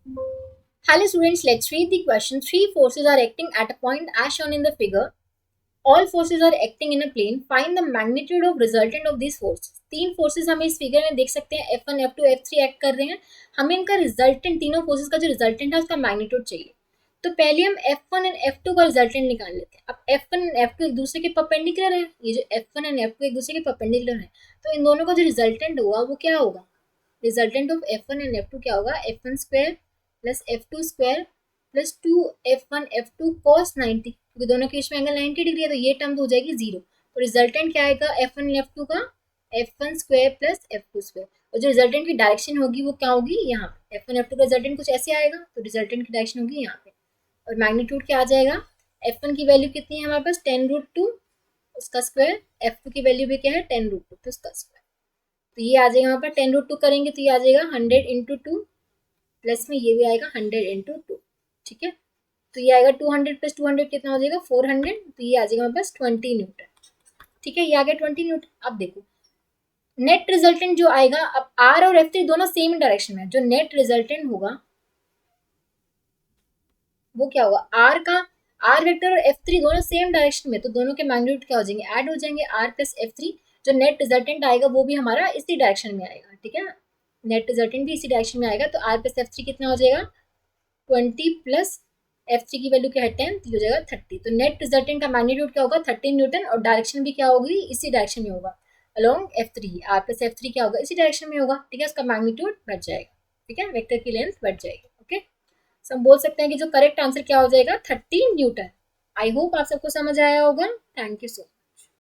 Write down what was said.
Hello students, let's read the question. Three forces are acting at a point as shown in the figure. All forces are acting in a plane. Find the magnitude of resultant of these forces. तीन forces हमें इस figure में देख सकते हैं, F1, F2, F3 act कर रहे हैं. हमें इनका रिजल्टेंट, तीनों forces का जो रिजल्टेंट है उसका मैग्नीट्यूड चाहिए. तो पहले हम F1 एंड F2 का रिजल्टेंट निकाल लेते हैं. अब F1 एंड F2 एक दूसरे के परपेंडिकुलर है. ये जो F1 एंड F2 एक दूसरे के परपेंडिकुलर है, तो इन दोनों का जो रिजल्टेंट होगा वो क्या होगा? Resultant of F1 and F2 क्या होगा? F1 square plus F2 square plus 2F1 F2 cos 90, क्योंकि दोनों के बीच में एंगल 90 डिग्री है, तो ये टर्म तो हो जाएगी जीरो. तो रिजल्टेंट क्या आएगा F1 F2 का? F1 square plus F2 square. और जो रिजल्टेंट की डायरेक्शन होगी वो क्या होगी? यहाँ पे F1 F2 का रिजल्टेंट कुछ ऐसे आएगा, तो रिजल्टेंट की डायरेक्शन होगी यहाँ पे. और मैग्नीट्यूड क्या आ जाएगा? F1 की वैल्यू कितनी है हमारे पास? 10√2 उसका स्क्वायर. F2 की वैल्यू भी क्या है? 10√2 तो उसका स्क्वायर. तो ये आ जाएगा यहाँ पर 10√2 करेंगे तो ये आ जाएगा 100 × 2 प्लस में ये भी आएगा 100 × 2. ठीक है, तो ये आएगा 200 प्लस 200 कितना हो जाएगा? 400. तो ये आ जाएगा हमारे पास 20 न्यूटन. ठीक है, ये आ गया 20 न्यूटन. अब देखो नेट रिजल्टेंट जो आएगा, अब आर और F3 दोनों सेम डायरेक्शन में है, जो नेट रिजल्टेंट होगा वो क्या होगा? आर का, आर वेक्टर और F3 दोनों सेम डायरेक्शन में, तो दोनों के मैग्नीट्यूड क्या हो जाएंगे? ऐड हो जाएंगे. आर प्लस F3, जो नेट रिजल्टेंट आएगा वो भी हमारा इसी डायरेक्शन में आएगा. ठीक है, नेट रिजल्टेंट भी इसी डायरेक्शन में आएगा. तो आर प्लस F3 कितना हो जाएगा? 20 प्लस F3 की वैल्यू क्या है? 10, तो हो जाएगा 30. तो नेट रिजल्टेंट का मैग्नीट्यूड क्या होगा? 13 न्यूटन. और डायरेक्शन भी क्या होगी? इसी डायरेक्शन में होगा, along F3. Are plus F3 क्या होगा? इसी डायरेक्शन में होगा. ठीक है, उसका मैग्नीट्यूड बढ़ जाएगा. ठीक है, वेक्टर की लेंथ बढ़ जाएगी. ओके, सो हम बोल सकते हैं कि जो करेक्ट आंसर क्या हो जाएगा? 13 न्यूटन. आई होप आप सबको समझ आया होगा. Thank you so much.